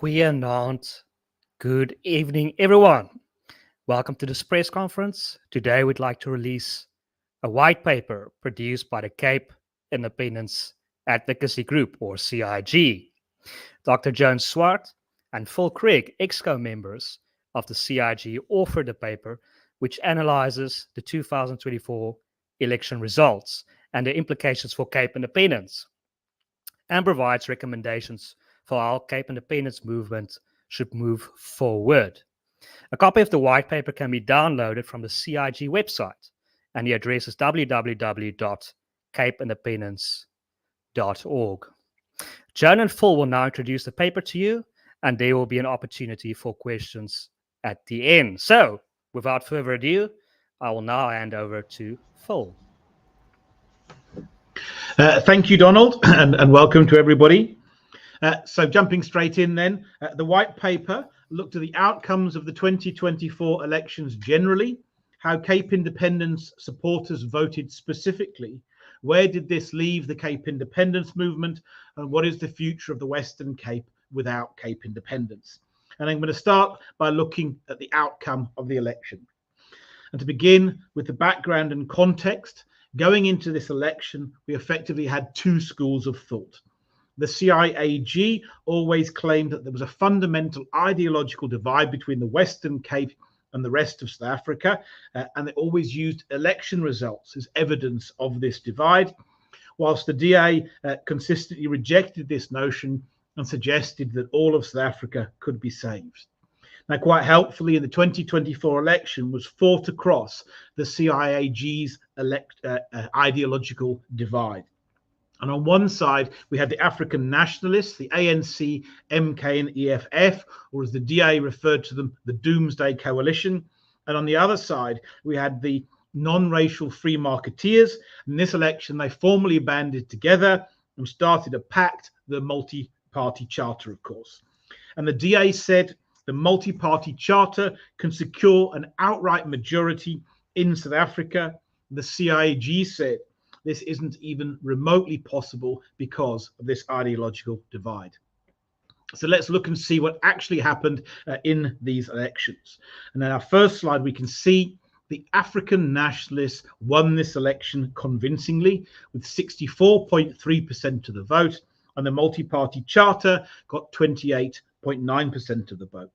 Goeienaand. Good evening, everyone. Welcome to this press conference. Today, we'd like to release a white paper produced by the Cape Independence Advocacy Group, or CIAG. Dr. Jones Swart and Phil Craig, EXCO members of the CIAG, authored the paper, which analyzes the 2024 election results and their implications for Cape independence, and provides recommendations for how Cape independence movement should move forward. A copy of the white paper can be downloaded from the CIG website, and the address is www.capeindependence.org. Joan and Phil will now introduce the paper to you, and there will be an opportunity for questions at the end. So, without further ado, I will now hand over to Phil. Thank you, Donald, and welcome to everybody. So jumping straight in then, the white paper looked at the outcomes of the 2024 elections generally, how Cape Independence supporters voted specifically, where did this leave the Cape Independence movement, and what is the future of the Western Cape without Cape Independence. And I'm going to start by looking at the outcome of the election. And to begin with the background and context, going into this election, we effectively had two schools of thought. The CIAG always claimed that there was a fundamental ideological divide between the Western Cape and the rest of South Africa, and they always used election results as evidence of this divide, whilst the DA consistently rejected this notion and suggested that all of South Africa could be saved. Now, quite helpfully, in the 2024 election was fought across the CIAG's ideological divide. And on one side, we had the African nationalists, the ANC, MK, and EFF, or as the DA referred to them, the Doomsday Coalition. And on the other side, we had the non-racial free marketeers. In this election, they formally banded together and started a pact, the multi-party charter, of course. And the DA said the multi-party charter can secure an outright majority in South Africa. The CIAG said this isn't even remotely possible because of this ideological divide. So let's look and see what actually happened in these elections. And in our first slide, we can see the African nationalists won this election convincingly with 64.3% of the vote, and the multi-party charter got 28.9% of the vote.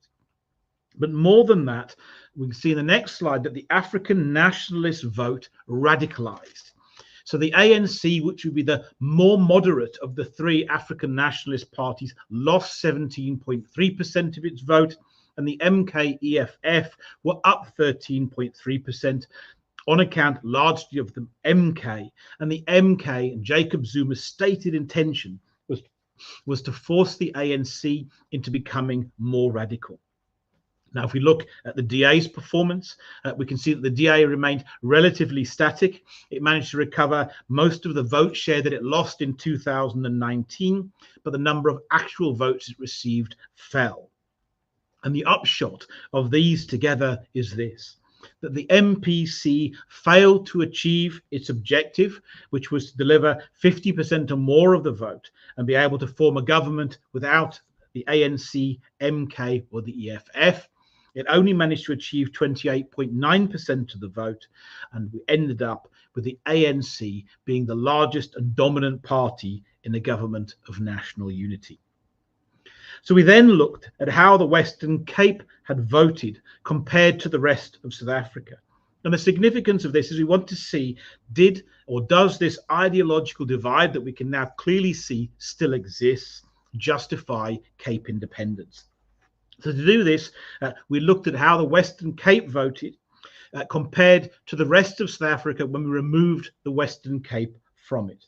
But more than that, we can see in the next slide that the African nationalist vote radicalized. So the ANC, which would be the more moderate of the three African nationalist parties, lost 17.3% of its vote, and the MK EFF were up 13.3% on account largely of the MK. And the MK and Jacob Zuma's stated intention was to force the ANC into becoming more radical. Now, if we look at the DA's performance, we can see that the DA remained relatively static. It managed to recover most of the vote share that it lost in 2019, but the number of actual votes it received fell. And the upshot of these together is this, that the MPC failed to achieve its objective, which was to deliver 50% or more of the vote and be able to form a government without the ANC, MK, or the EFF. It only managed to achieve 28.9% of the vote, and we ended up with the ANC being the largest and dominant party in the government of national unity. So we then looked at how the Western Cape had voted compared to the rest of South Africa. And the significance of this is we want to see, did or does this ideological divide that we can now clearly see still exists justify Cape independence? So to do this, we looked at how the Western Cape voted compared to the rest of South Africa when we removed the Western Cape from it.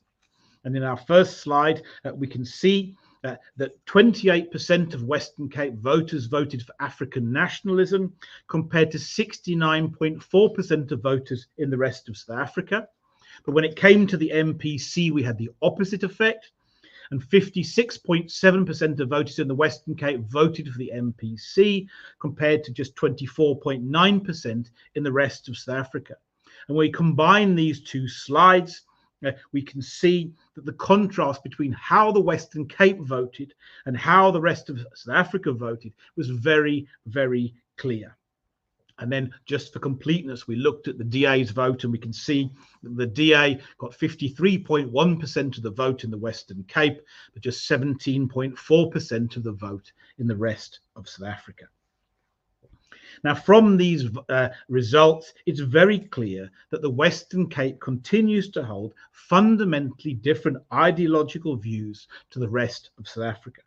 And in our first slide, we can see that 28% of Western Cape voters voted for African nationalism compared to 69.4% of voters in the rest of South Africa. But when it came to the MPC, we had the opposite effect. And 56.7% of voters in the Western Cape voted for the MPC compared to just 24.9% in the rest of South Africa. And when we combine these two slides, we can see that the contrast between how the Western Cape voted and how the rest of South Africa voted was very, very clear. And then just for completeness, we looked at the DA's vote, and we can see that the DA got 53.1% of the vote in the Western Cape, but just 17.4% of the vote in the rest of South Africa. Now, from these results, it's very clear that the Western Cape continues to hold fundamentally different ideological views to the rest of South Africa.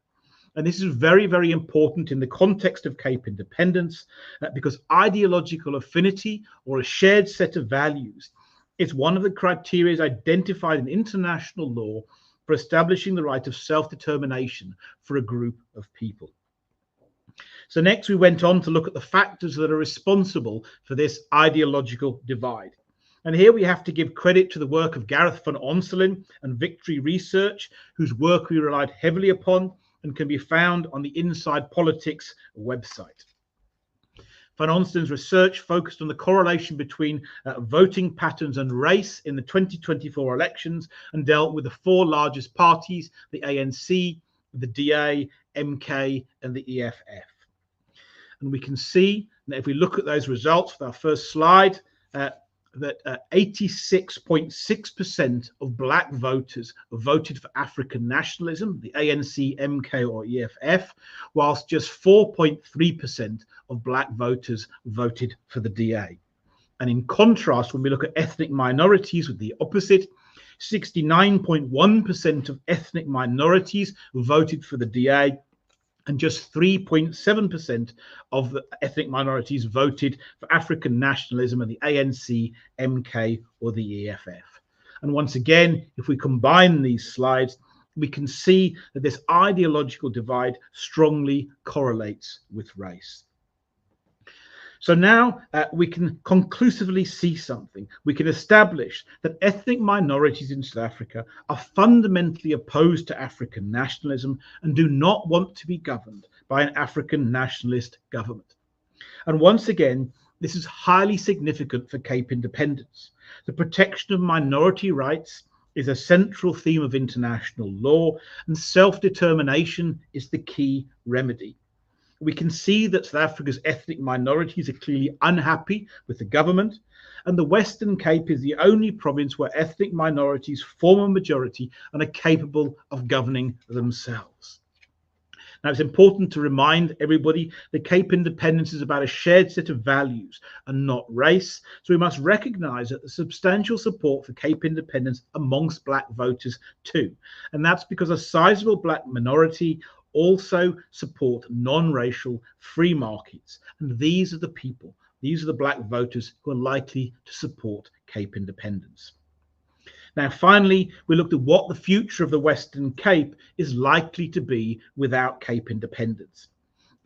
And this is very, very important in the context of Cape independence, because ideological affinity or a shared set of values is one of the criteria identified in international law for establishing the right of self-determination for a group of people. So next we went on to look at the factors that are responsible for this ideological divide. And here we have to give credit to the work of Gareth van Onselen and Victory Research, whose work we relied heavily upon and can be found on the Inside Politics website. Van Onselen's research focused on the correlation between voting patterns and race in the 2024 elections and dealt with the four largest parties, the ANC, the DA, MK, and the EFF. And we can see that if we look at those results with our first slide, that 86.6% of black voters voted for African nationalism, the ANC, MK, or EFF, whilst just 4.3% of black voters voted for the DA. And in contrast, when we look at ethnic minorities with the opposite, 69.1% of ethnic minorities voted for the DA, and just 3.7% of the ethnic minorities voted for African nationalism and the ANC, MK, or the EFF. And once again, if we combine these slides, we can see that this ideological divide strongly correlates with race. So now we can conclusively see something. We can establish that ethnic minorities in South Africa are fundamentally opposed to African nationalism and do not want to be governed by an African nationalist government. And once again, this is highly significant for Cape independence. The protection of minority rights is a central theme of international law, and self-determination is the key remedy. We can see that South Africa's ethnic minorities are clearly unhappy with the government, and the Western Cape is the only province where ethnic minorities form a majority and are capable of governing themselves. Now, it's important to remind everybody that Cape independence is about a shared set of values and not race. So we must recognize that there's substantial support for Cape independence amongst black voters too. And that's because a sizable black minority also support non-racial free markets. And these are the people, these are the black voters who are likely to support Cape independence. Now, finally, we looked at what the future of the Western Cape is likely to be without Cape independence.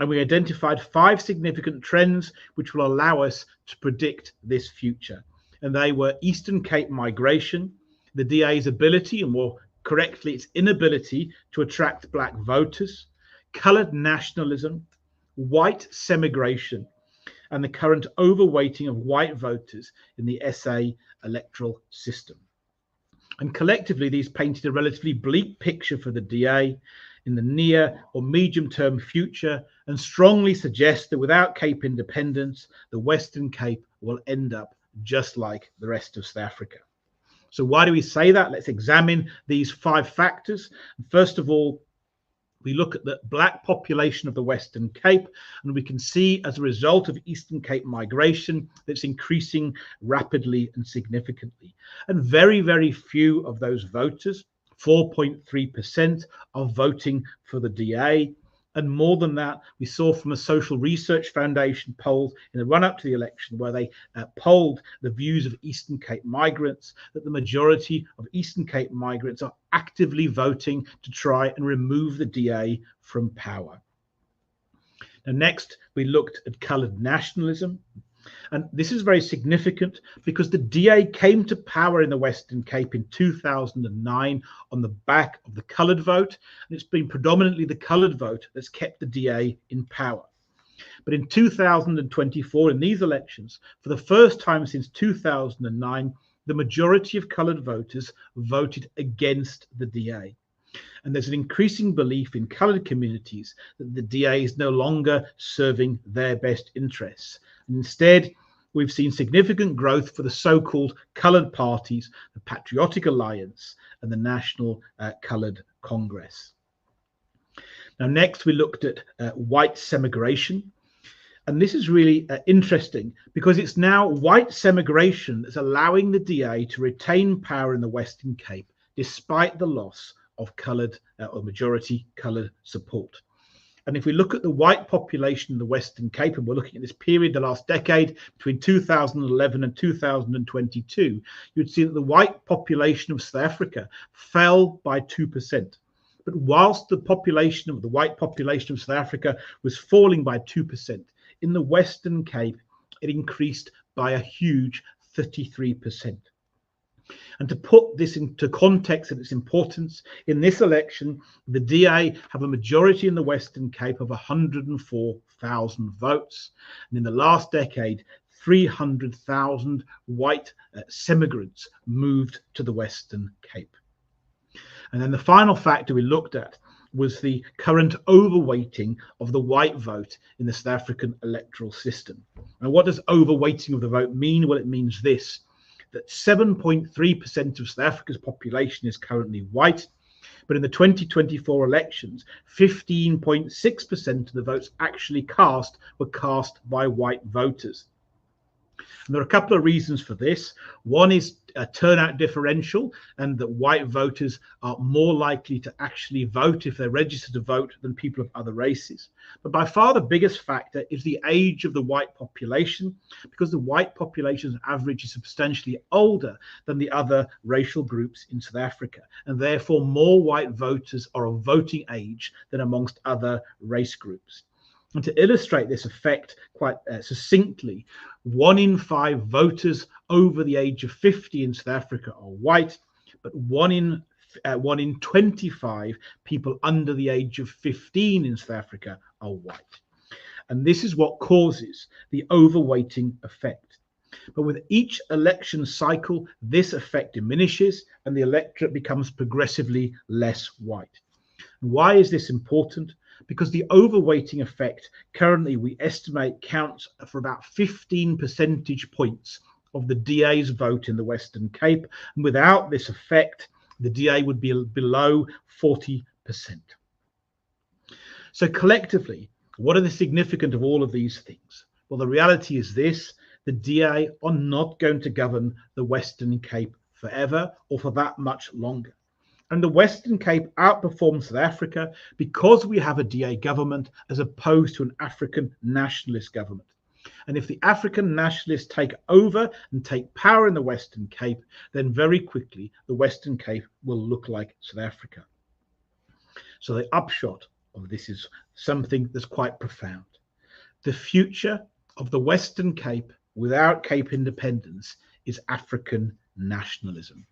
And we identified 5 significant trends which will allow us to predict this future. And they were Eastern Cape migration, the DA's ability, and more correctly, its inability to attract black voters, coloured nationalism, white semigration, and the current overweighting of white voters in the SA electoral system. And collectively, these painted a relatively bleak picture for the DA in the near or medium-term future, and strongly suggest that without Cape independence, the Western Cape will end up just like the rest of South Africa. So why do we say that? Let's examine these 5 factors. First of all, we look at the black population of the Western Cape, and we can see as a result of Eastern Cape migration that's increasing rapidly and significantly. And very, very few of those voters, 4.3%, are voting for the DA. And more than that, we saw from a Social Research Foundation poll in the run-up to the election, where they polled the views of Eastern Cape migrants, that the majority of Eastern Cape migrants are actively voting to try and remove the DA from power. Now, next, we looked at coloured nationalism. And this is very significant because the DA came to power in the Western Cape in 2009 on the back of the coloured vote. And it's been predominantly the coloured vote that's kept the DA in power. But in 2024, in these elections, for the first time since 2009, the majority of coloured voters voted against the DA. And there's an increasing belief in coloured communities that the DA is no longer serving their best interests. And instead, we've seen significant growth for the so-called coloured parties, the Patriotic Alliance and the National Coloured Congress. Now, next we looked at white semigration. And this is really interesting because it's now white semigration that's allowing the DA to retain power in the Western Cape despite the loss of coloured or majority coloured support. And if we look at the white population in the Western Cape, and we're looking at this period, the last decade, between 2011 and 2022, you'd see that the white population of South Africa fell by 2%. But whilst the white population of South Africa was falling by 2%, in the Western Cape, it increased by a huge 33%. And to put this into context and its importance, in this election, the DA have a majority in the Western Cape of 104,000 votes. And in the last decade, 300,000 white semigrants moved to the Western Cape. And then the final factor we looked at was the current overweighting of the white vote in the South African electoral system. And what does overweighting of the vote mean? Well, it means this, that 7.3% of South Africa's population is currently white, but in the 2024 elections, 15.6% of the votes actually cast were cast by white voters. And there are a couple of reasons for this. One is a turnout differential, and that white voters are more likely to actually vote if they're registered to vote than people of other races. But by far the biggest factor is the age of the white population, because the white population's average is substantially older than the other racial groups in South Africa, and therefore more white voters are of voting age than amongst other race groups. And to illustrate this effect quite succinctly, 1 in 5 voters over the age of 50 in South Africa are white, but 1 in 25 people under the age of 15 in South Africa are white. And this is what causes the overweighting effect. But with each election cycle, this effect diminishes and the electorate becomes progressively less white. And why is this important? Because the overweighting effect currently we estimate counts for about 15 percentage points of the DA's vote in the Western Cape. And without this effect, the DA would be below 40%. So collectively, what are the significance of all of these things? Well, the reality is this: the DA are not going to govern the Western Cape forever or for that much longer. And the Western Cape outperforms South Africa because we have a DA government as opposed to an African nationalist government. And if the African nationalists take over and take power in the Western Cape, then very quickly the Western Cape will look like South Africa. So the upshot of this is something that's quite profound. The future of the Western Cape without Cape independence is African nationalism.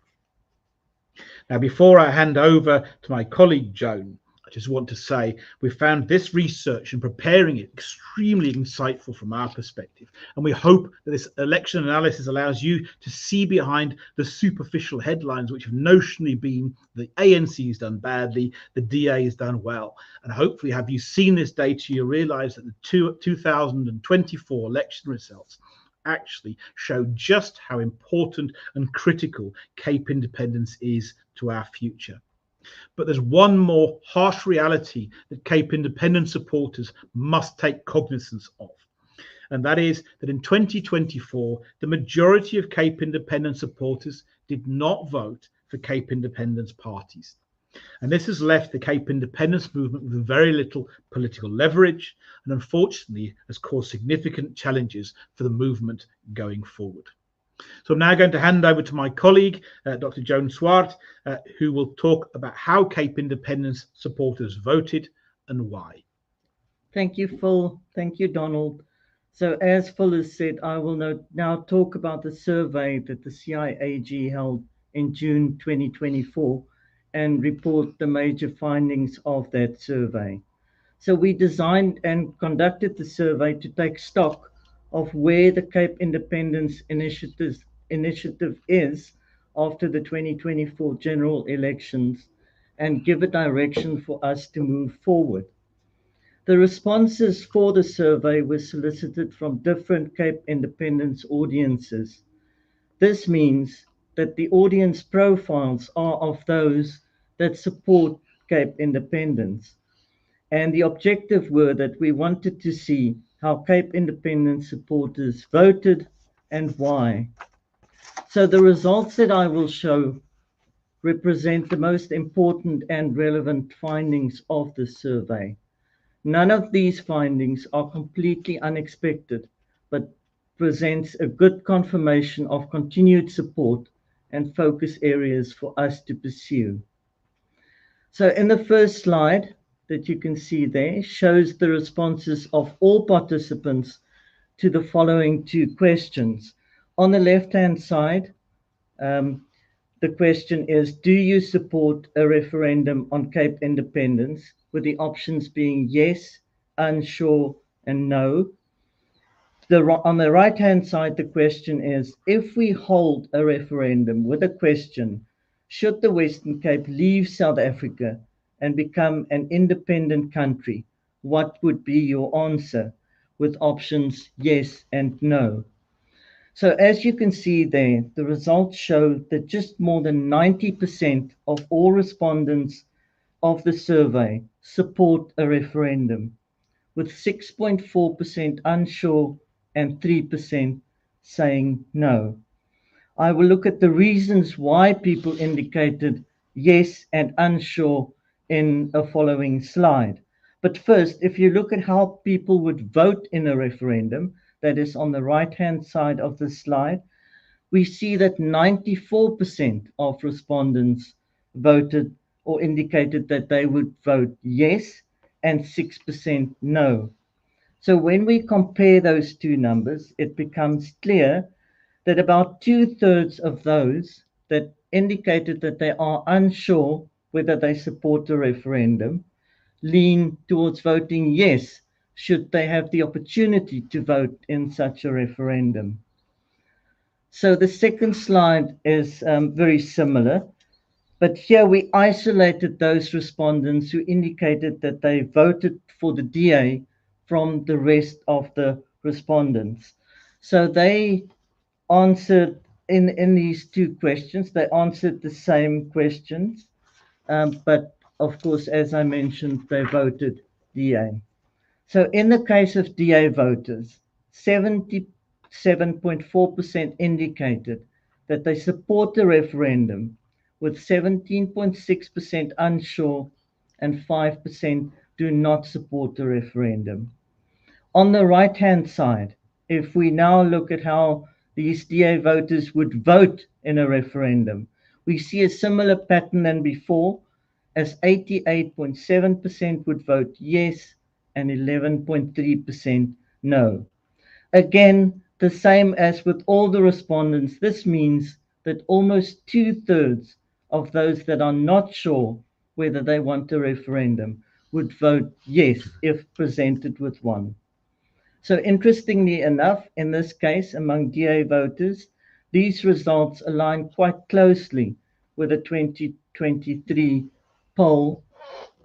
Now, before I hand over to my colleague Joan, I just want to say we found this research and preparing it extremely insightful from our perspective. And we hope that this election analysis allows you to see behind the superficial headlines, which have notionally been the ANC has done badly, the DA has done well. And hopefully, have you seen this data, you realize that the 2024 election results actually show just how important and critical Cape independence is to our future. But there's one more harsh reality that Cape independence supporters must take cognizance of. And that is that in 2024, the majority of Cape independence supporters did not vote for Cape independence parties. And this has left the Cape independence movement with very little political leverage, and unfortunately has caused significant challenges for the movement going forward. So I'm now going to hand over to my colleague, Dr. Joan Swart, who will talk about how Cape independence supporters voted and why. Thank you, Phil. Thank you, Donald. So as Phil has said, I will now talk about the survey that the CIAG held in June 2024 and report the major findings of that survey. So we designed and conducted the survey to take stock of where the Cape Independence initiative is after the 2024 general elections and give a direction for us to move forward. The responses for the survey were solicited from different Cape Independence audiences. This means that the audience profiles are of those that support Cape independence. And the objective were that we wanted to see how Cape independence supporters voted and why. So the results that I will show represent the most important and relevant findings of the survey. None of these findings are completely unexpected, but presents a good confirmation of continued support and focus areas for us to pursue. So in the first slide that you can see there shows the responses of all participants to the following two questions. On the left-hand side, um, the question is, do you support a referendum on Cape independence? With the options being yes, unsure, and no. On the right-hand side, the question is, if we hold a referendum with a question, should the Western Cape leave South Africa and become an independent country, what would be your answer? With options yes and no. So as you can see there, the results show that just more than 90% of all respondents of the survey support a referendum, with 6.4% unsure and 3% saying no. I will look at the reasons why people indicated yes and unsure in a following slide. But first, if you look at how people would vote in a referendum, that is on the right-hand side of the slide, we see that 94% of respondents voted or indicated that they would vote yes and 6% no. So when we compare those two numbers, it becomes clear that about two-thirds of those that indicated that they are unsure whether they support the referendum lean towards voting yes, should they have the opportunity to vote in such a referendum. So the second slide is very similar, but here we isolated those respondents who indicated that they voted for the DA from the rest of the respondents. So they answered in these two questions, they answered the same questions, but of course, as I mentioned, they voted DA. So in the case of DA voters, 77.4% indicated that they support the referendum, with 17.6% unsure and 5% do not support the referendum. On the right-hand side, if we now look at how these DA voters would vote in a referendum, we see a similar pattern than before, as 88.7% would vote yes and 11.3% no. Again, the same as with all the respondents, this means that almost two-thirds of those that are not sure whether they want a referendum would vote yes if presented with one. So interestingly enough, in this case, among DA voters, these results align quite closely with a 2023 poll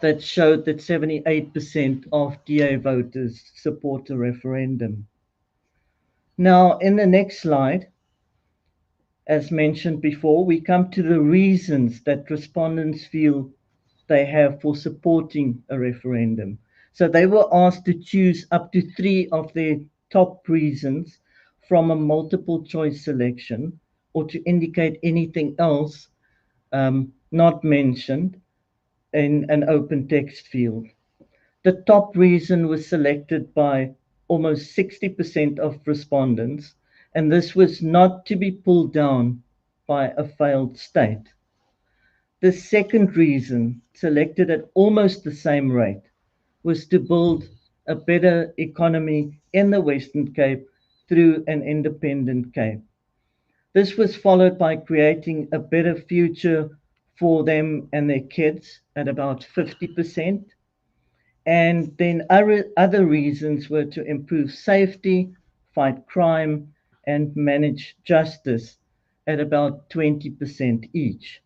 that showed that 78% of DA voters support a referendum. Now, in the next slide, as mentioned before, we come to the reasons that respondents feel they have for supporting a referendum. So they were asked to choose up to 3 of their top reasons from a multiple choice selection, or to indicate anything else not mentioned in an open text field. The top reason was selected by almost 60% of respondents, and this was not to be pulled down by a failed state. The second reason, selected at almost the same rate, was to build a better economy in the Western Cape through an independent Cape. This was followed by creating a better future for them and their kids at about 50%. And then other reasons were to improve safety, fight crime, and manage justice at about 20% each.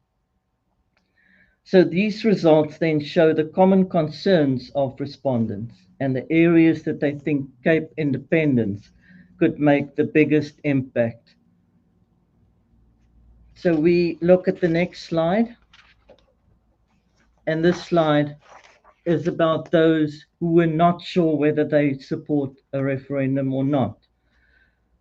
So these results then show the common concerns of respondents and the areas that they think Cape independence could make the biggest impact. So we look at the next slide, and this slide is about those who were not sure whether they support a referendum or not.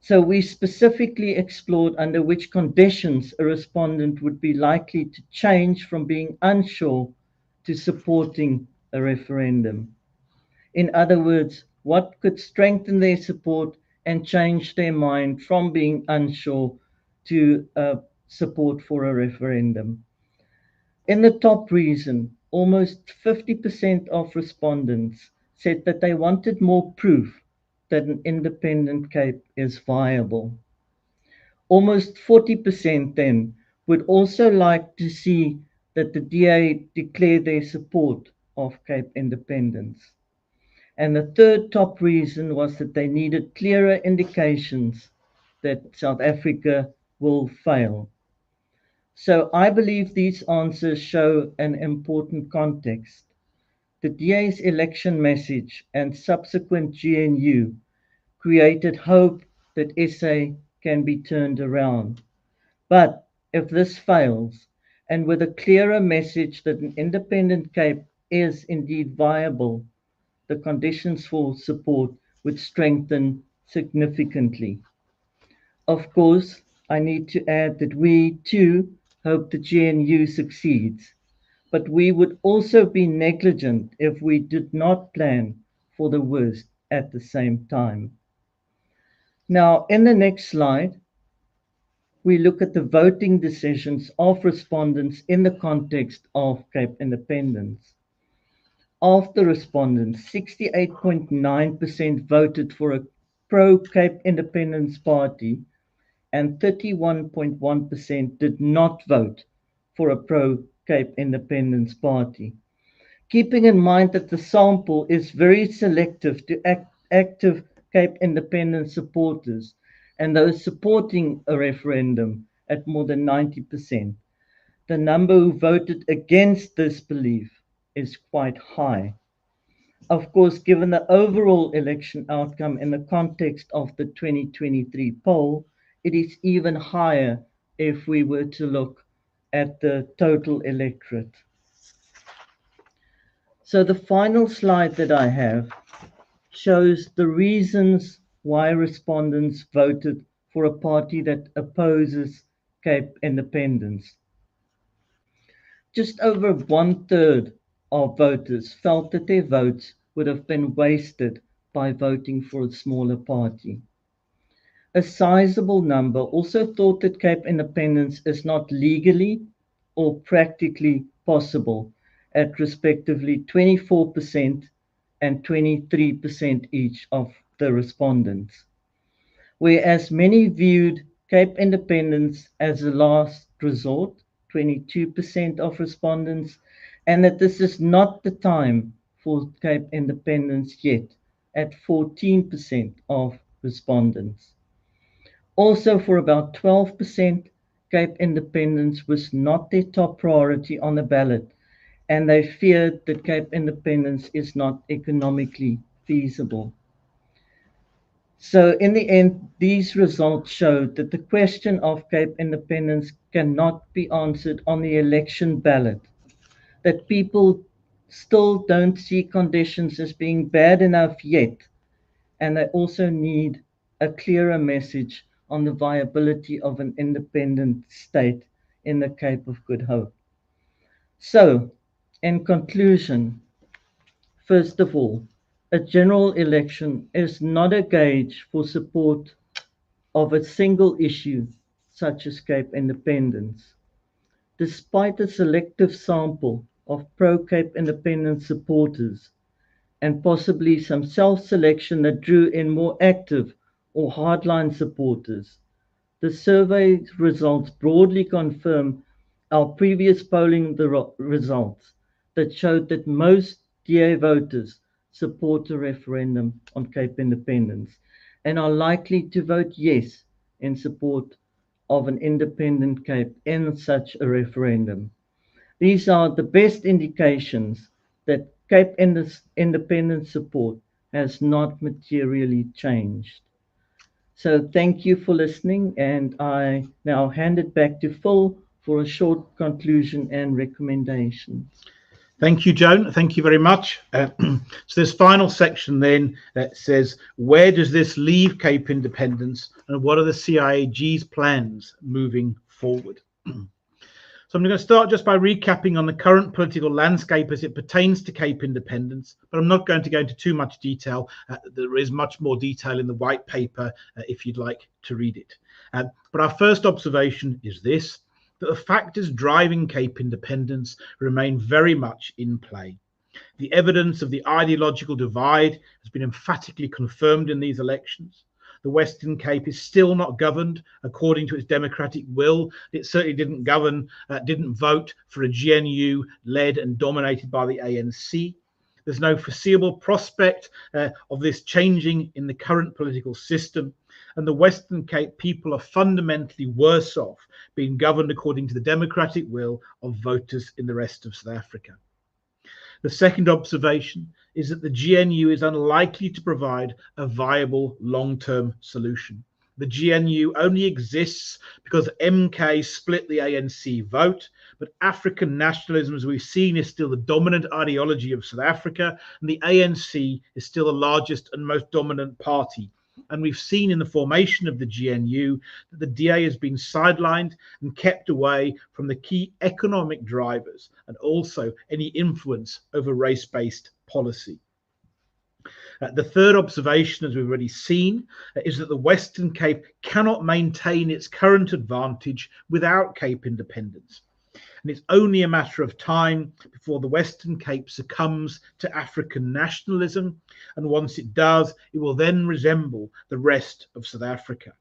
So we specifically explored under which conditions a respondent would be likely to change from being unsure to supporting a referendum. In other words, what could strengthen their support and change their mind from being unsure to support for a referendum. In the top reason, almost 50% of respondents said that they wanted more proof that an independent Cape is viable. Almost 40% then would also like to see that the DA declare their support of Cape independence. And the third top reason was that they needed clearer indications that South Africa will fail. So I believe these answers show an important context. The DA's election message and subsequent GNU created hope that SA can be turned around. But if this fails, and with a clearer message that an independent Cape is indeed viable, the conditions for support would strengthen significantly. Of course, I need to add that we too hope the GNU succeeds, but we would also be negligent if we did not plan for the worst at the same time. Now, in the next slide, we look at the voting decisions of respondents in the context of Cape independence. Of the respondents, 68.9% voted for a pro-Cape Independence Party and 31.1% did not vote for a pro-Cape Independence Party. Keeping in mind that the sample is very selective to active Cape Independence supporters and those supporting a referendum at more than 90%, the number who voted against this belief is quite high. Of course, given the overall election outcome in the context of the 2023 poll, it is even higher if we were to look at the total electorate. So the final slide that I have shows the reasons why respondents voted for a party that opposes Cape independence. Just over 1/3 of voters felt that their votes would have been wasted by voting for a smaller party. A sizable number also thought that Cape independence is not legally or practically possible, at respectively 24% and 23% each of the respondents. Whereas many viewed Cape independence as a last resort, 22% of respondents, and that this is not the time for Cape independence yet, at 14% of respondents. Also, for about 12%, Cape independence was not their top priority on the ballot, and they feared that Cape independence is not economically feasible. So in the end, these results showed that the question of Cape independence cannot be answered on the election ballot, that people still don't see conditions as being bad enough yet, and they also need a clearer message on the viability of an independent state in the Cape of Good Hope. So, in conclusion, first of all, a general election is not a gauge for support of a single issue such as Cape independence. Despite a selective sample of pro-Cape independence supporters and possibly some self-selection that drew in more active or hardline supporters, the survey results broadly confirm our previous polling results that showed that most DA voters support a referendum on Cape independence and are likely to vote yes in support of an independent Cape in such a referendum. These are the best indications that Cape independence support has not materially changed. So thank you for listening, and I now hand it back to Phil for a short conclusion and recommendations. Thank you, Joan. Thank you very much. So this final section then says, where does this leave Cape independence and what are the CIAG's plans moving forward? So I'm going to start just by recapping on the current political landscape as it pertains to Cape independence, but I'm not going to go into too much detail. There is much more detail in the white paper if you'd like to read it. But our first observation is this, that the factors driving Cape independence remain very much in play. The evidence of the ideological divide has been emphatically confirmed in these elections. The Western Cape is still not governed according to its democratic will. It certainly didn't vote for a GNU led and dominated by the ANC. There's no foreseeable prospect of this changing in the current political system. And the Western Cape people are fundamentally worse off being governed according to the democratic will of voters in the rest of South Africa. The second observation is that the GNU is unlikely to provide a viable long-term solution. The GNU only exists because MK split the ANC vote, but African nationalism, as we've seen, is still the dominant ideology of South Africa, and the ANC is still the largest and most dominant party. And we've seen in the formation of the GNU that the DA has been sidelined and kept away from the key economic drivers and also any influence over race-based policy. The third observation, as we've already seen, is that the Western Cape cannot maintain its current advantage without Cape independence. And it's only a matter of time before the Western Cape succumbs to African nationalism. And once it does, it will then resemble the rest of South Africa.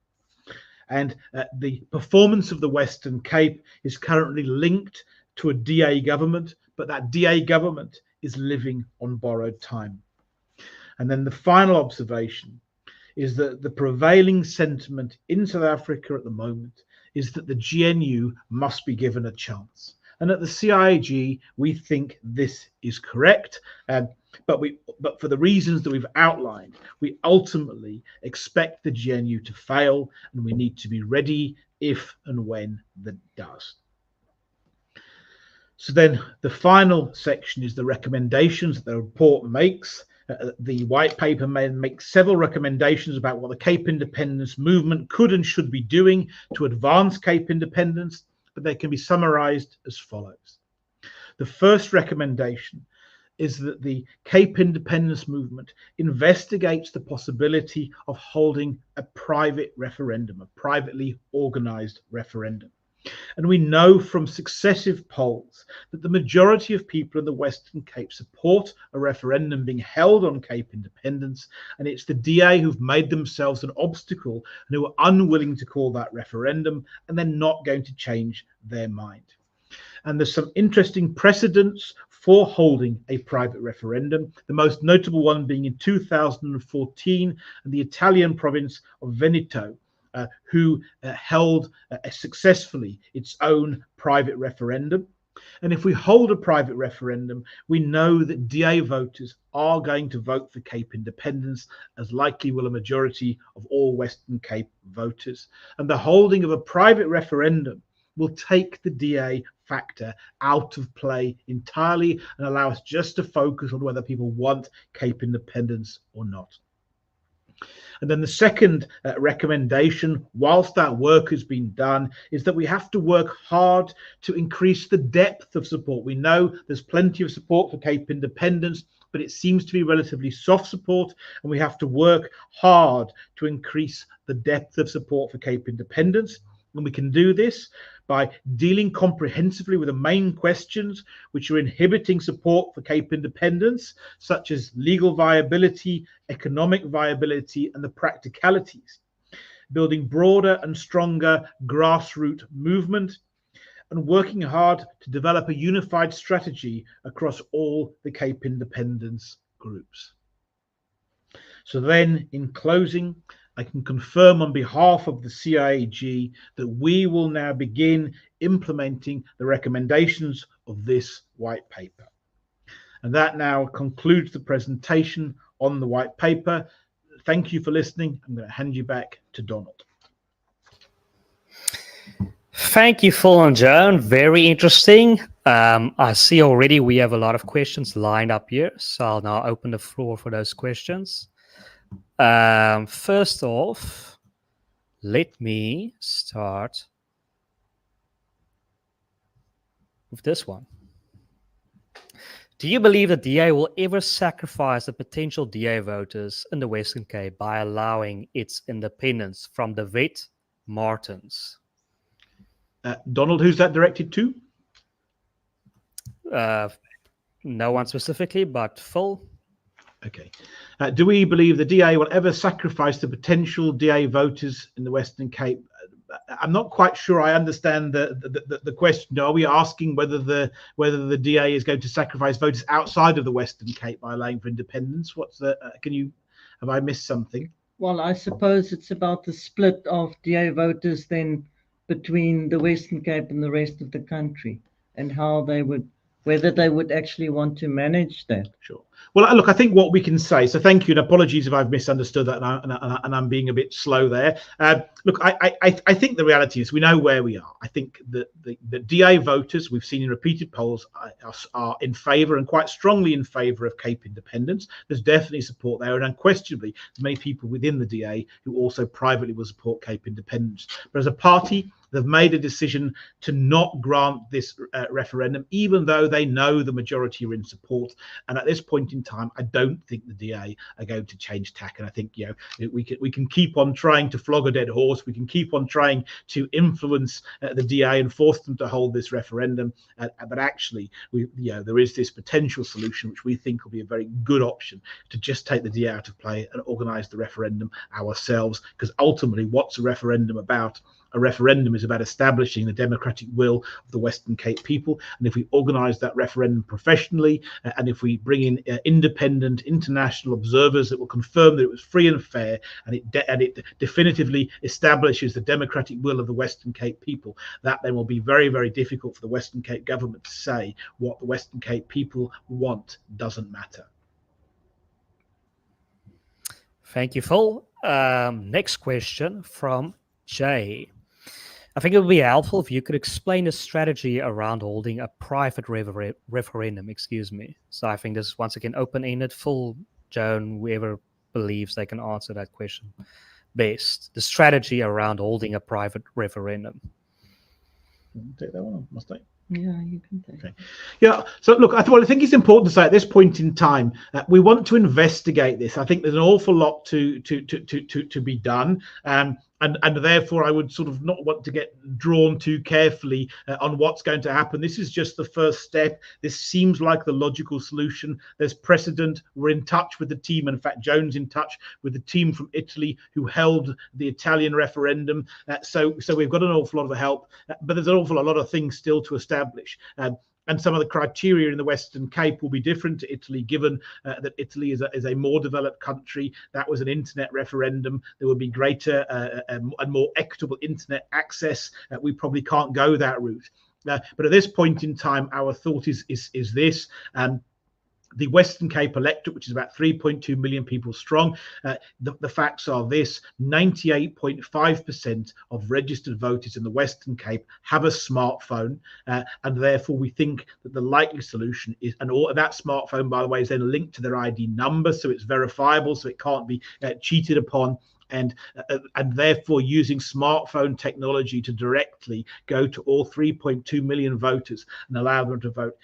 And the performance of the Western Cape is currently linked to a DA government, but that DA government is living on borrowed time. And then the final observation is that the prevailing sentiment in South Africa at the moment is that the GNU must be given a chance. And at the CIAG, we think this is correct. But for the reasons that we've outlined, we ultimately expect the GNU to fail, and we need to be ready if and when that does. So then the final section is the recommendations that the report makes. The white paper makes several recommendations about what the Cape independence movement could and should be doing to advance Cape independence, but they can be summarized as follows. The first recommendation is that the Cape independence movement investigates the possibility of holding a private referendum, a privately organized referendum. And we know from successive polls that the majority of people in the Western Cape support a referendum being held on Cape independence, and it's the DA who've made themselves an obstacle and who are unwilling to call that referendum, and they're not going to change their mind. And there's some interesting precedents for holding a private referendum, the most notable one being in 2014 in the Italian province of Veneto, who held successfully its own private referendum. And if we hold a private referendum, we know that DA voters are going to vote for Cape independence, as likely will a majority of all Western Cape voters. And the holding of a private referendum will take the DA factor out of play entirely and allow us just to focus on whether people want Cape independence or not. And then the second recommendation, whilst that work has been done, is that we have to work hard to increase the depth of support. We know there's plenty of support for Cape independence, but it seems to be relatively soft support, and we have to work hard to increase the depth of support for Cape independence. And we can do this by dealing comprehensively with the main questions which are inhibiting support for Cape independence, such as legal viability, economic viability, and the practicalities, building broader and stronger grassroots movement, and working hard to develop a unified strategy across all the Cape independence groups. So then, in closing, I can confirm on behalf of the CIAG that we will now begin implementing the recommendations of this white paper. And that now concludes the presentation on the white paper. Thank you for listening. I'm going to hand you back to Donald. Thank you, Phil and Joan. Very interesting. I see already we have a lot of questions lined up here, so I'll now open the floor for those questions. First off, let me start with this one. Do you believe that DA will ever sacrifice the potential DA voters in the Western Cape by allowing its independence from the vet Martins? Donald, who's that directed to? No one specifically, but Phil. Okay. Do we believe the DA will ever sacrifice the potential DA voters in the Western Cape? I'm not quite sure I understand the question. Are we asking whether the DA is going to sacrifice voters outside of the Western Cape by allowing for independence? What's the? Have I missed something? Well, I suppose it's about the split of DA voters then between the Western Cape and the rest of the country, and how they would, whether they would actually want to manage that. Sure. Well, look, I think what we can say, so thank you, and apologies if I've misunderstood that and I'm being a bit slow there. Look, I think the reality is we know where we are. I think that the DA voters, we've seen in repeated polls, are in favour, and quite strongly in favour, of Cape independence. There's definitely support there, and unquestionably there's many people within the DA who also privately will support Cape independence. But as a party, they've made a decision to not grant this referendum, even though they know the majority are in support. And at this point in time, I don't think the DA are going to change tack. And I think, you know, we can keep on trying to flog a dead horse. We can keep on trying to influence the DA and force them to hold this referendum. But actually, there is this potential solution, which we think will be a very good option, to just take the DA out of play and organise the referendum ourselves. Because ultimately, what's a referendum about? A referendum is about establishing the democratic will of the Western Cape people. And if we organise that referendum professionally, and if we bring in independent international observers that will confirm that it was free and fair, and it definitively establishes the democratic will of the Western Cape people, that then will be very, very difficult for the Western Cape government to say what the Western Cape people want doesn't matter. Thank you, Phil. Next question from Jay. I think it would be helpful if you could explain the strategy around holding a private referendum, So I think this is once again open-ended. Phil, Joan, whoever believes they can answer that question best. The strategy around holding a private referendum. Take that one, must I? Yeah, you can take. Okay. Yeah. So look, I think it's important to say at this point in time, we want to investigate this. I think there's an awful lot to be done. And therefore, I would sort of not want to get drawn too carefully on what's going to happen. This is just the first step. This seems like the logical solution. There's precedent. We're in touch with the team. In fact, Joan's in touch with the team from Italy who held the Italian referendum. So we've got an awful lot of help, but there's an awful lot of things still to establish. And some of the criteria in the Western Cape will be different to Italy, given that Italy is a more developed country. That was an internet referendum. There will be greater and more equitable internet access. We probably can't go that route. But at this point in time, our thought is this. The Western Cape electorate, which is about 3.2 million people strong, the facts are this: 98.5% of registered voters in the Western Cape have a smartphone, and therefore we think that the likely solution is, and all that smartphone, by the way, is then linked to their ID number, so it's verifiable, so it can't be cheated upon. And therefore using smartphone technology to directly go to all 3.2 million voters and allow them to vote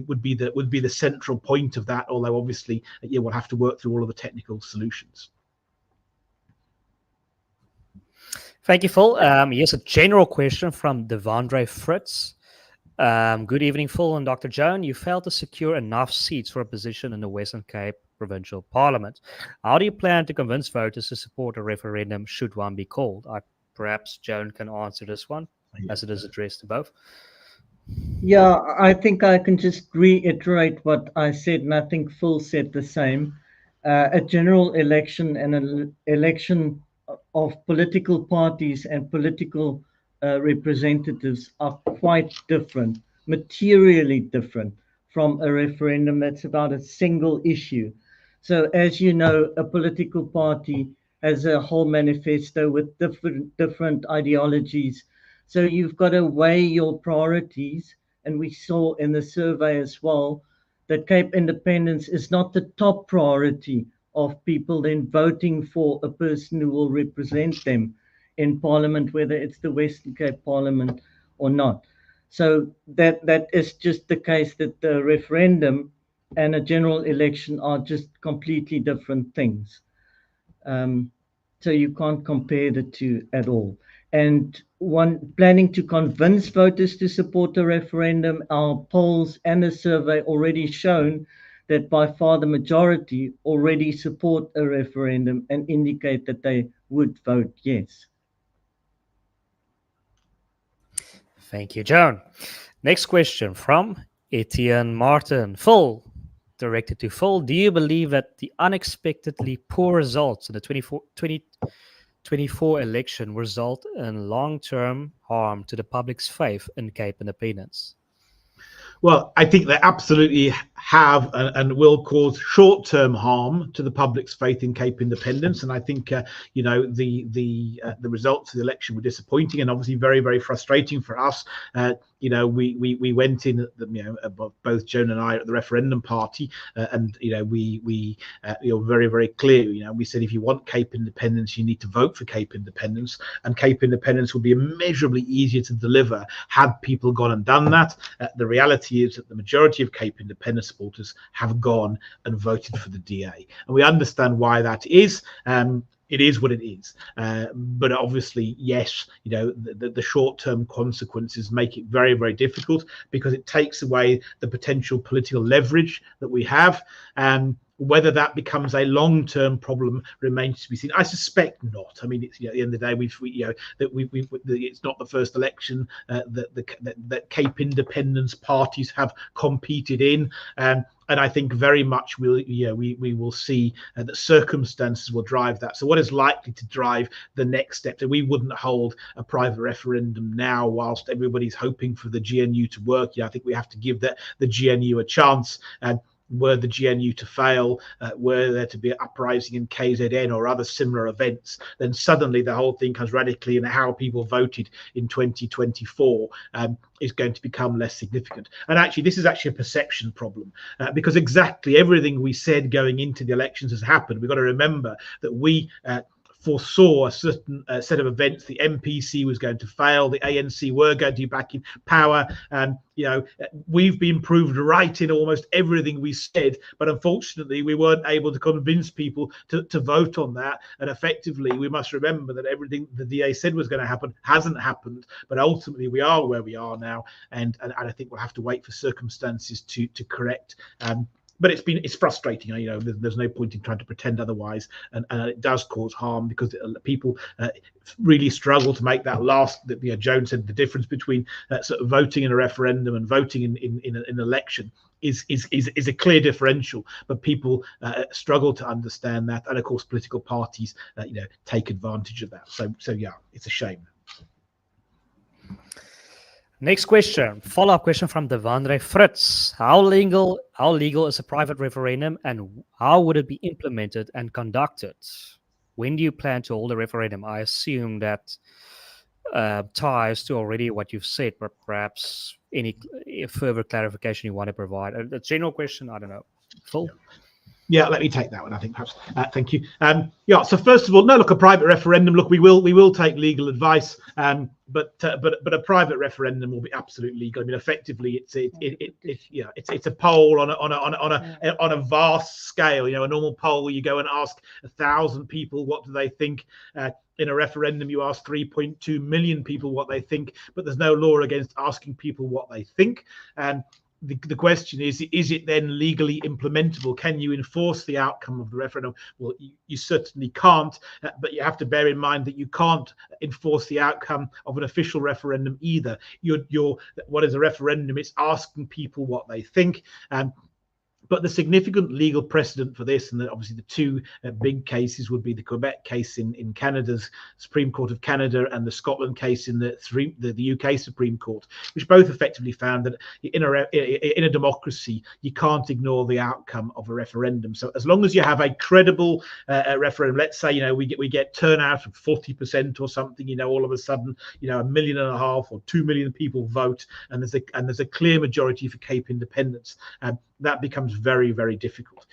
would be the central point of that. Although obviously, we'll have to work through all of the technical solutions. Thank you, Phil. Here's a general question from Devandre Fritz. Good evening, Phil and Dr. Joan. You failed to secure enough seats for a position in the Western Cape Provincial Parliament. How do you plan to convince voters to support a referendum should one be called? Perhaps Joan can answer this one, as it is addressed to both. Yeah, I think I can just reiterate what I said, and I think Phil said the same. A general election and an election of political parties and political representatives are quite different, materially different from a referendum that's about a single issue. So, as you know, a political party has a whole manifesto with different ideologies. So you've got to weigh your priorities, and we saw in the survey as well that Cape independence is not the top priority of people then voting for a person who will represent them in Parliament, whether it's the Western Cape Parliament or not. So that is just the case that the referendum and a general election are just completely different things. So you can't compare the two at all. And one planning to convince voters to support a referendum, our polls and the survey already shown that by far the majority already support a referendum and indicate that they would vote yes. Thank you, John. Next question from Etienne Martin. Phil, directed to Phil. Do you believe that the unexpectedly poor results in the 2024 election result in long-term harm to the public's faith in Cape independence? Well, I think they absolutely have and will cause short-term harm to the public's faith in Cape independence. And I think the results of the election were disappointing and obviously very, very frustrating for us. We went in, both Joan and I at the referendum party, and we very, very clear. We said if you want Cape independence, you need to vote for Cape independence, and Cape independence would be immeasurably easier to deliver had people gone and done that. The reality is that the majority of Cape independence supporters have gone and voted for the DA, and we understand why that is. It is what it is, but obviously, yes, the short-term consequences make it very, very difficult because it takes away the potential political leverage that we have. Whether that becomes a long-term problem remains to be seen. I suspect not. I mean, it's at the end of the day, it's not the first election that Cape independence parties have competed in. And I think very much we will see that circumstances will drive that. So what is likely to drive the next step? That we wouldn't hold a private referendum now whilst everybody's hoping for the GNU to work. I think we have to give the GNU a chance. Were the GNU to fail, were there to be an uprising in KZN or other similar events, then suddenly the whole thing comes radically in how people voted in 2024 is going to become less significant. And actually, this is actually a perception problem because exactly everything we said going into the elections has happened. We've got to remember that we foresaw a certain set of events. The MPC was going to fail. The ANC were going to be back in power. We've been proved right in almost everything we said, but unfortunately, we weren't able to convince people to vote on that. And effectively, we must remember that everything the DA said was going to happen hasn't happened. But ultimately, we are where we are now, and I think we'll have to wait for circumstances to correct. But it's frustrating. There's no point in trying to pretend otherwise, and it does cause harm because people really struggle to make that last. Joan said the difference between sort of voting in a referendum and voting in an election is a clear differential, but people struggle to understand that, and of course political parties take advantage of that. So yeah, it's a shame. Next question, follow-up question from Devandre Fritz. How legal is a private referendum, and how would it be implemented and conducted? When do you plan to hold a referendum? I assume that ties to already what you've said, but perhaps any further clarification you want to provide. A general question, I don't know. Phil? Yeah, let me take that one, I think, perhaps. Thank you. So first of all, no, look, a private referendum. Look, we will take legal advice, but a private referendum will be absolutely legal. I mean, effectively, it's a poll on a vast scale. A normal poll where you go and ask 1,000 people what do they think. In a referendum, you ask 3.2 million people what they think, but there's no law against asking people what they think. The question is it then legally implementable? Can you enforce the outcome of the referendum? Well, you certainly can't, but you have to bear in mind that you can't enforce the outcome of an official referendum either. What is a referendum? It's asking people what they think. But the significant legal precedent for this, and obviously the two big cases, would be the Quebec case in Canada's Supreme Court of Canada and the Scotland case in the UK Supreme Court, which both effectively found that in a democracy you can't ignore the outcome of a referendum. So as long as you have a credible referendum, let's say we get turnout of 40% or something, all of a sudden 1.5 million or 2 million people vote, and there's a clear majority for Cape independence. That becomes very, very difficult.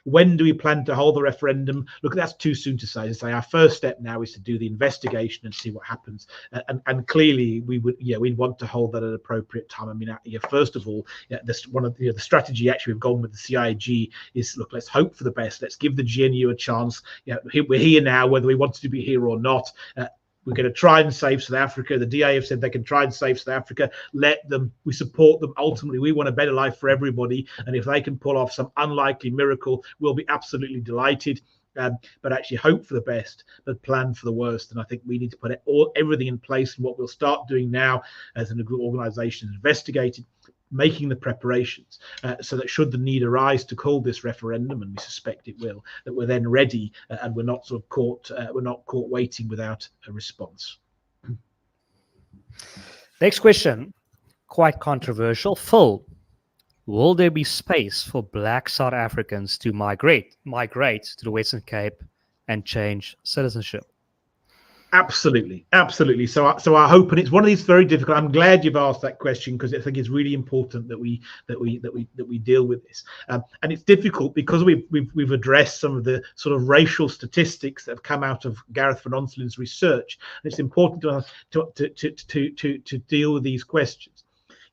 When do we plan to hold the referendum? Look, that's too soon to say. Our first step now is to do the investigation and see what happens. And clearly, we'd want to hold that at an appropriate time. I mean, first of all, one of the strategy actually we've gone with the CIAG is, look, let's hope for the best. Let's give the GNU a chance. We're here now, whether we wanted to be here or not. We're going to try and save South Africa. The DA have said they can try and save South Africa. Let them. We support them. Ultimately, we want a better life for everybody. And if they can pull off some unlikely miracle, we'll be absolutely delighted. But actually hope for the best, but plan for the worst. And I think we need to put everything in place. And what we'll start doing now as an organisation is investigating, making the preparations so that should the need arise to call this referendum, and we suspect it will, that we're then ready and we're not caught waiting without a response. Next question, quite controversial. Phil, will there be space for Black South Africans to migrate to the Western Cape and change citizenship? Absolutely. So I hope, and it's one of these very difficult. I'm glad you've asked that question, because I think it's really important that we deal with this. And it's difficult because we've addressed some of the sort of racial statistics that have come out of Gareth Van Onselin's research. And it's important to deal with these questions.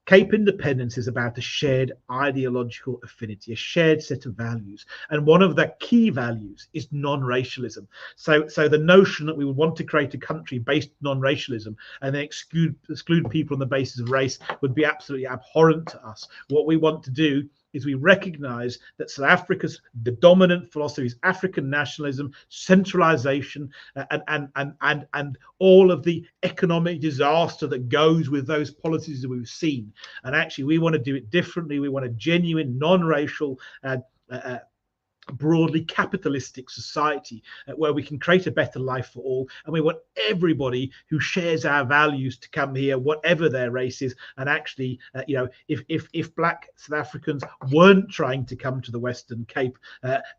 Cape independence is about a shared ideological affinity, a shared set of values. And one of the key values is non-racialism. So the notion that we would want to create a country based on non-racialism and then exclude people on the basis of race would be absolutely abhorrent to us. What we want to do is we recognize that South Africa's the dominant philosophy is African nationalism, centralization, and all of the economic disaster that goes with those policies that we've seen. And actually, we want to do it differently. We want a genuine, non-racial, broadly capitalistic society where we can create a better life for all, and we want everybody who shares our values to come here, whatever their race is. And actually, if Black South Africans weren't trying to come to the Western Cape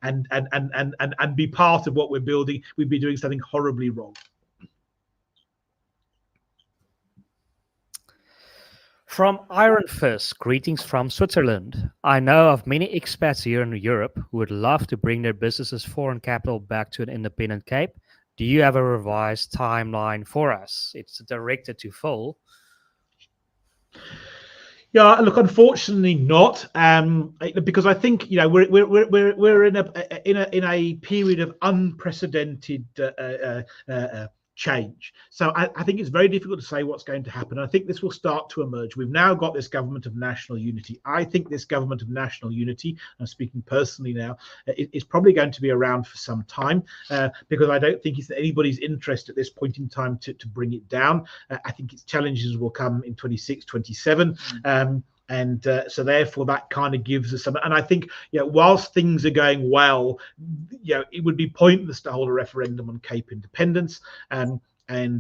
and be part of what we're building, we'd be doing something horribly wrong. From Iron Fist, greetings from Switzerland. I know of many expats here in Europe who would love to bring their businesses' foreign capital back to an independent Cape. Do you have a revised timeline for us? It's directed to Phil. Yeah, look, unfortunately not, because I think we're in a period of unprecedented change. So I think it's very difficult to say what's going to happen. I think this will start to emerge. We've now got this government of national unity. I think this government of national unity, I'm speaking personally now, is probably going to be around for some time, because I don't think it's anybody's interest at this point in time to bring it down. I think its challenges will come in 26, 27. And so therefore that kind of gives us some, and I think whilst things are going well, it would be pointless to hold a referendum on Cape independence, and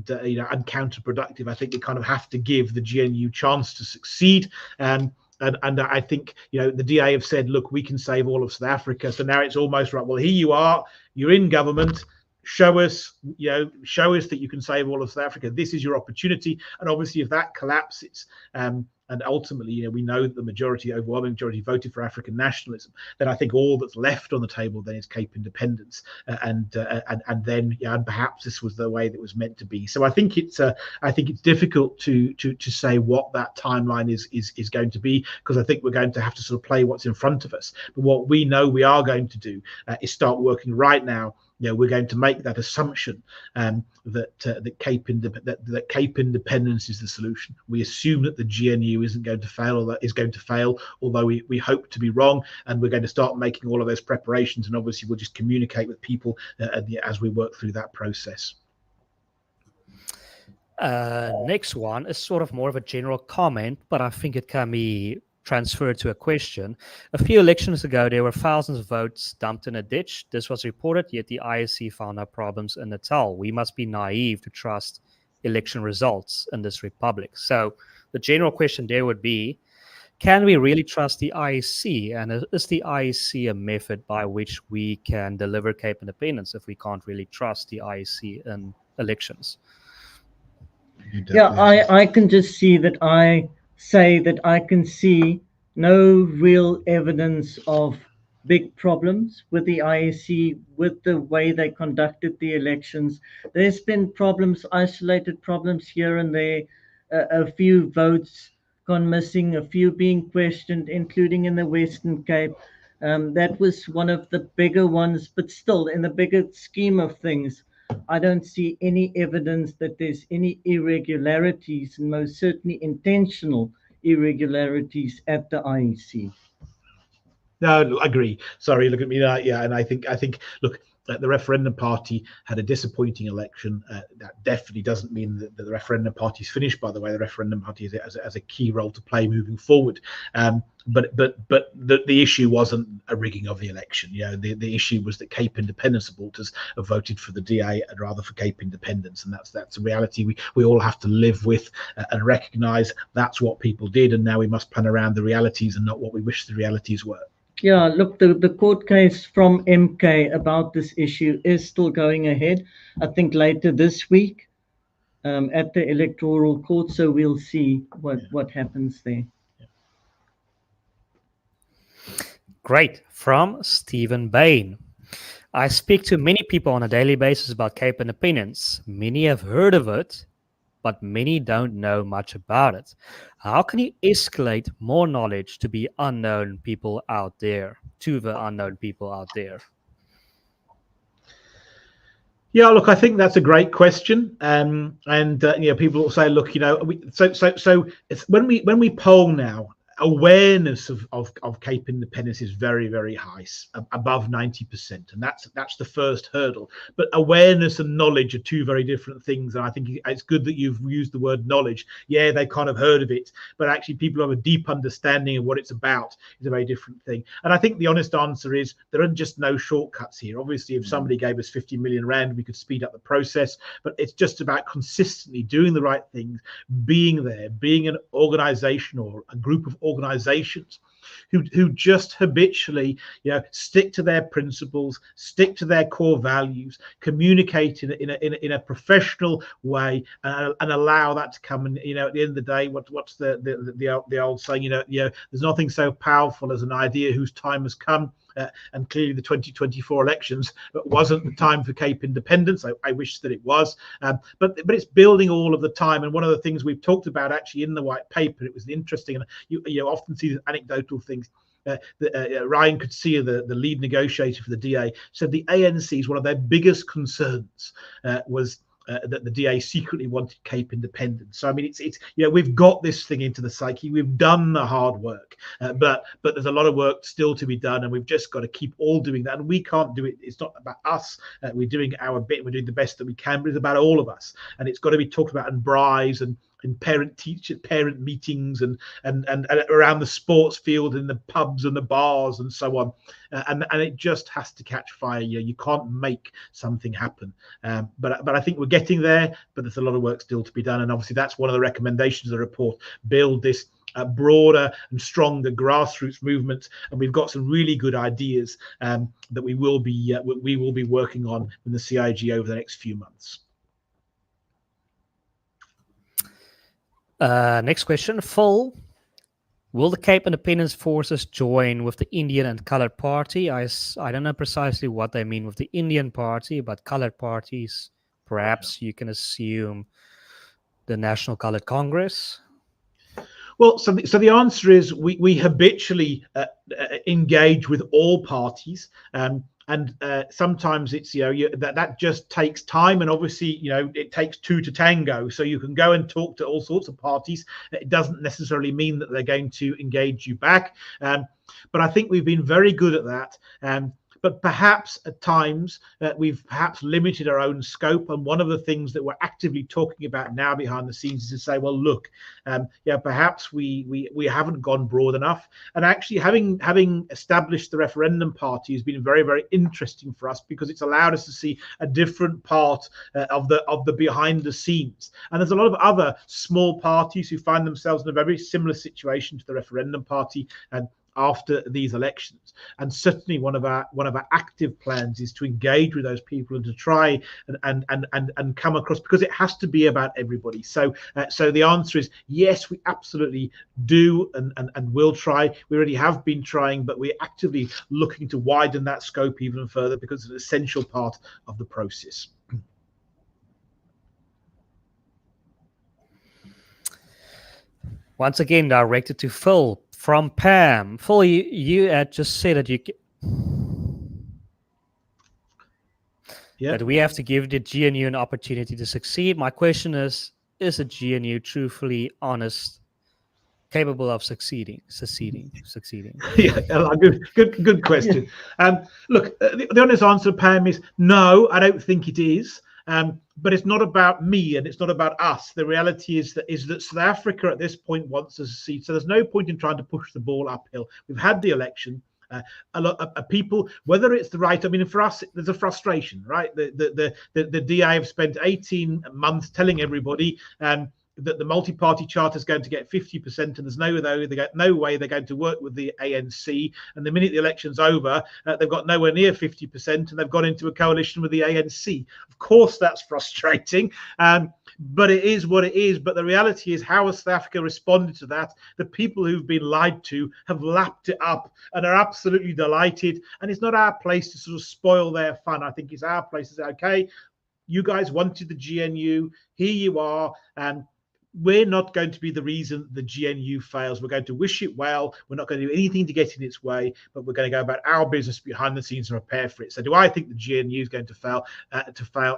counterproductive. I think we kind of have to give the GNU chance to succeed. And I think the DA have said, look, we can save all of South Africa. So now it's almost right. Well, here you are. You're in government. Show us that you can save all of South Africa. This is your opportunity. And obviously, if that collapses, and ultimately, we know that the overwhelming majority voted for African nationalism, then I think all that's left on the table then is Cape independence, and then perhaps this was the way that it was meant to be. So I think it's difficult to say what that timeline is going to be, because I think we're going to have to sort of play what's in front of us. But what we know we are going to do is start working right now. We're going to make that assumption that Cape independence is the solution. We assume that the GNU isn't going to fail, or that is going to fail, although we hope to be wrong. And we're going to start making all of those preparations. And obviously, we'll just communicate with people as we work through that process. Next one is sort of more of a general comment, but I think it can be transferred to a question. A few elections ago, there were thousands of votes dumped in a ditch. This was reported, yet the IEC found no problems in Natal. We must be naive to trust election results in this republic. So the general question there would be, can we really trust the IEC? And is the IEC a method by which we can deliver Cape independence if we can't really trust the IEC in elections? Yeah, I can just see that I say that I can see no real evidence of big problems with the IEC, with the way they conducted the elections. There's been problems, isolated problems here and there, a few votes gone missing, a few being questioned, including in the Western Cape. That was one of the bigger ones, but still, in the bigger scheme of things, I don't see any evidence that there's any irregularities, and most certainly intentional irregularities at the IEC. No, I agree. Sorry, look at me. Yeah, and I think look, the referendum party had a disappointing election. That definitely doesn't mean that the referendum party is finished. By the way, the referendum party has a key role to play moving forward. But the issue wasn't a rigging of the election. You know, the issue was that Cape independence supporters have voted for the DA and rather for Cape independence, and that's a reality we all have to live with and recognise. That's what people did, and now we must plan around the realities and not what we wish the realities were. Yeah, look, the court case from MK about this issue is still going ahead. I think later this week at the electoral court, so we'll see what happens there. Great. From Stephen Bain. I speak to many people on a daily basis about Cape independence. Many have heard of it, but many don't know much about it. How can you escalate more knowledge to the unknown people out there? Yeah, look, I think that's a great question, and people will say, look, so it's when we poll now, awareness of Cape independence is very, very high, above 90%, and that's the first hurdle. But awareness and knowledge are two very different things, and I think it's good that you've used the word knowledge. Yeah, they kind of heard of it, but actually people have a deep understanding of what it's about is a very different thing. And I think the honest answer is there are just no shortcuts here. Obviously, if somebody gave us 50 million rand, we could speed up the process, but it's just about consistently doing the right things, being there, being an organization or a group of organizations who just habitually stick to their principles, stick to their core values, communicate in a professional way, and allow that to come. And at the end of the day, what's the old saying? There's nothing so powerful as an idea whose time has come. And clearly the 2024 elections wasn't the time for Cape independence. I wish that it was, but it's building all of the time. And one of the things we've talked about actually in the white paper, it was interesting, and you often see anecdotal things. Ryan Coetzee, the lead negotiator for the DA, said the ANC's one of their biggest concerns was that the DA secretly wanted Cape independence. So I mean, it's we've got this thing into the psyche. We've done the hard work, but there's a lot of work still to be done, and we've just got to keep all doing that. And we can't do it. It's not about us. We're doing our bit. We're doing the best that we can, but it's about all of us. And it's got to be talked about in braais and in parent meetings and around the sports field, in the pubs and the bars and so on, and it just has to catch fire. You can't make something happen, but I think we're getting there, but there's a lot of work still to be done. And obviously that's one of the recommendations of the report: build this broader and stronger grassroots movement. And we've got some really good ideas that we will be working on in the CIAG over the next few months. Next question, Phil. Will the Cape Independence Forces join with the Indian and Coloured Party? I don't know precisely what they mean with the Indian Party, but Coloured parties, perhaps you can assume the National Coloured Congress. Well, so the answer is we habitually engage with all parties. And sometimes it's that just takes time, and obviously it takes two to tango. So you can go and talk to all sorts of parties. It doesn't necessarily mean that they're going to engage you back, but I think we've been very good at that. but perhaps at times we've perhaps limited our own scope. And one of the things that we're actively talking about now behind the scenes is to say, well, look, perhaps we haven't gone broad enough. And actually having established the referendum party has been very, very interesting for us, because it's allowed us to see a different part of the behind the scenes. And there's a lot of other small parties who find themselves in a very similar situation to the referendum party and after these elections. And certainly one of our active plans is to engage with those people and to try and come across, because it has to be about everybody. So the answer is yes, we absolutely do and will try. We already have been trying, but we're actively looking to widen that scope even further, because it's an essential part of the process. Once again, directed to Phil from Pam. Phil, you had just said that that we have to give the GNU an opportunity to succeed. My question is a GNU truthfully honest, capable of succeeding? Yeah, good question. Look, the honest answer, Pam, is no, I don't think it is. But it's not about me and it's not about us. The reality is that South Africa at this point wants us to see. So there's no point in trying to push the ball uphill. We've had the election. A lot of people, whether it's the right, I mean, for us, there's a frustration, right? The DA have spent 18 months telling everybody that the multi-party charter is going to get 50%, and there's no way they're going to work with the ANC. And the minute the election's over, they've got nowhere near 50%, and they've gone into a coalition with the ANC. Of course, that's frustrating, but it is what it is. But the reality is, how has South Africa responded to that? The people who've been lied to have lapped it up and are absolutely delighted. And it's not our place to sort of spoil their fun. I think it's our place to say, okay, you guys wanted the GNU, here you are, and we're not going to be the reason the GNU fails. We're going to wish it well. We're not going to do anything to get in its way, but we're going to go about our business behind the scenes and prepare for it. So do I think the GNU is going to fail?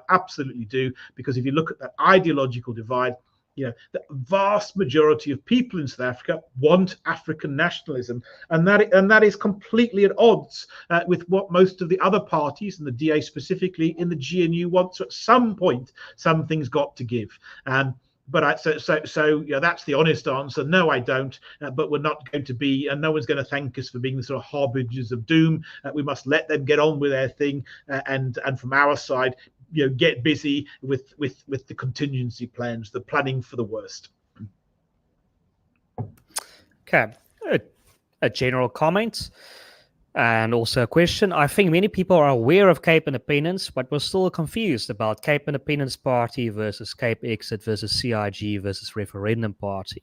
Absolutely do, because if you look at that ideological divide, the vast majority of people in South Africa want African nationalism, and that is completely at odds with what most of the other parties, and the DA specifically in the GNU, want. So at some point, something's got to give. But so that's the honest answer. No, I don't. But we're not going to be, and no one's going to thank us for being the sort of harbingers of doom. We must let them get on with their thing, and from our side, get busy with the contingency plans, the planning for the worst. Okay, a general comment. And also a question. I think many people are aware of Cape Independence, but we're still confused about Cape Independence Party versus Cape Exit versus CIAG versus Referendum Party.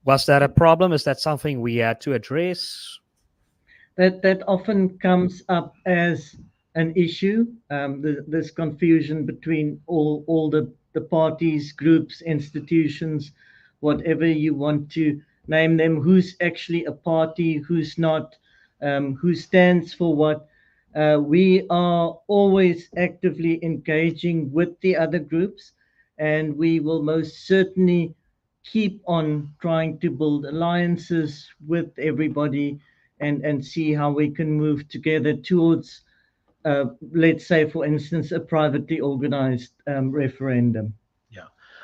Was that a problem? Is that something we had to address? That often comes up as an issue, this confusion between all the parties, groups, institutions, whatever you want to name them, who's actually a party, who's not, who stands for what. We are always actively engaging with the other groups, and we will most certainly keep on trying to build alliances with everybody and see how we can move together towards, let's say, for instance, a privately organized referendum.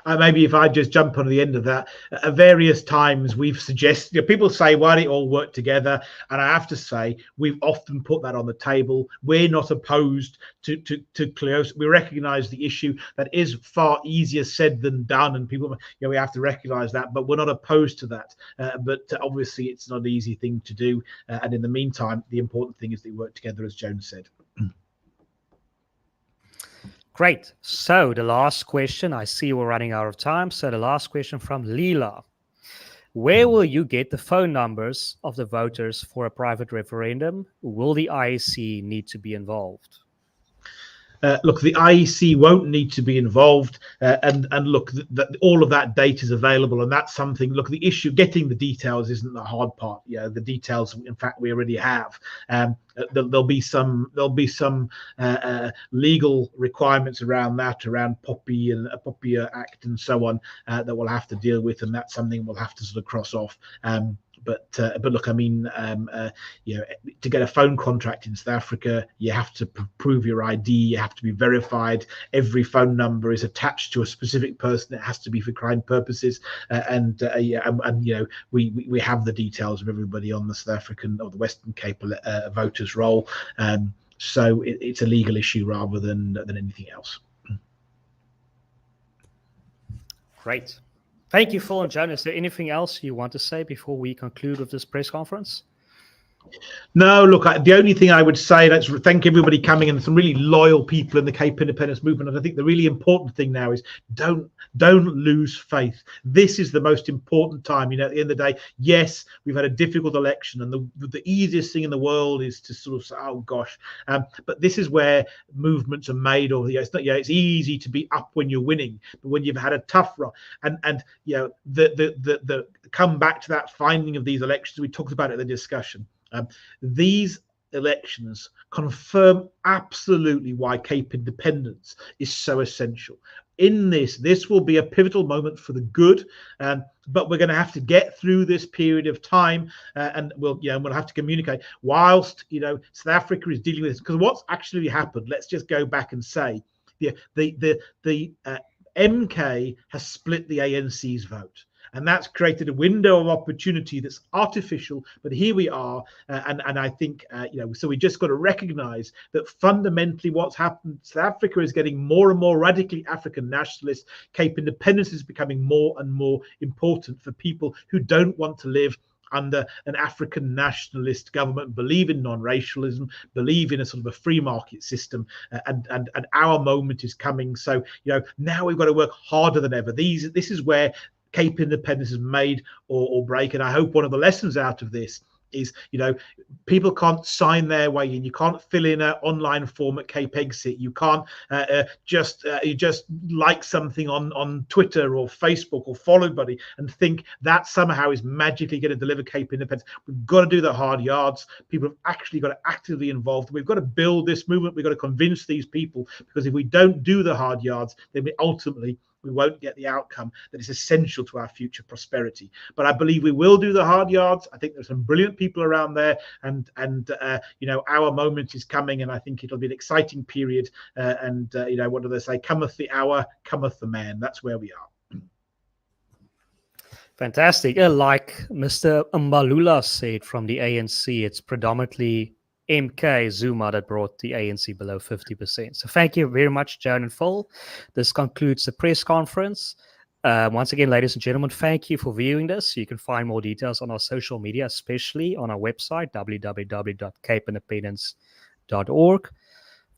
Maybe if I just jump on the end of that, at various times we've suggested, people say, why don't you all work together? And I have to say, we've often put that on the table. We're not opposed to clear. We recognize the issue. That is far easier said than done. And people, we have to recognize that, but we're not opposed to that. But obviously it's not an easy thing to do. And in the meantime, the important thing is they work together, as Joan said. Great. So the last question, I see we're running out of time. So the last question from Leela. Where will you get the phone numbers of the voters for a private referendum? Will the IEC need to be involved? Look, the IEC won't need to be involved, and look, all of that data is available, and that's something. Look, the issue getting the details isn't the hard part. The details, in fact, we already have. There'll be some legal requirements around that, around POPI and a POPI Act and so on, that we'll have to deal with, and that's something we'll have to sort of cross off. But look, I mean, you know, to get a phone contract in South Africa, you have to prove your ID. You have to be verified. Every phone number is attached to a specific person. It has to be for crime purposes. And you know, we have the details of everybody on the South African or the Western Cape voters roll. So it's a legal issue rather than anything else. Great. Thank you, Phil and Joan. Is there anything else you want to say before we conclude with this press conference? No, look, the only thing I would say, let's thank everybody coming and some really loyal people in the Cape Independence movement. And I think the really important thing now is don't lose faith. This is the most important time. You know, at the end of the day, yes, we've had a difficult election, and the easiest thing in the world is to sort of say, oh gosh, but this is where movements are made. Or it's not, it's easy to be up when you're winning, but when you've had a tough run, and you know, the come back to that finding of these elections, we talked about it in the discussion. These elections confirm absolutely why Cape independence is so essential. In this will be a pivotal moment for the good, but we're going to have to get through this period of time, and we'll have to communicate whilst South Africa is dealing with this. Because what's actually happened? Let's just go back and say the MK has split the ANC's vote. And that's created a window of opportunity that's artificial. But here we are. And I think, so we just got to recognize that fundamentally what's happened, South Africa is getting more and more radically African nationalist. Cape independence is becoming more and more important for people who don't want to live under an African nationalist government, believe in non-racialism, believe in a sort of a free market system, and our moment is coming. So, now we've got to work harder than ever. This is where Cape independence is made or break. And I hope one of the lessons out of this is, people can't sign their way in. You can't fill in an online form at Cape Exit. You can't just like something on Twitter or Facebook or follow buddy and think that somehow is magically going to deliver Cape independence. We've got to do the hard yards. People have actually got to actively involved. We've got to build this movement. We've got to convince these people, because if we don't do the hard yards, then we won't get the outcome that is essential to our future prosperity. But I believe we will do the hard yards. I think there's some brilliant people around there, and our moment is coming, and I think it'll be an exciting period. What do they say? Cometh the hour, cometh the man. That's where we are. Fantastic. Like Mr. Mbalula said from the ANC, it's predominantly MK Zuma that brought the ANC below 50%. So thank you very much, Joan and Phil. This concludes the press conference. Once again, ladies and gentlemen, thank you for viewing this. You can find more details on our social media, especially on our website, www.capeindependence.org.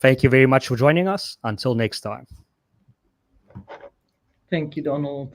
Thank you very much for joining us. Until next time. Thank you, Donald.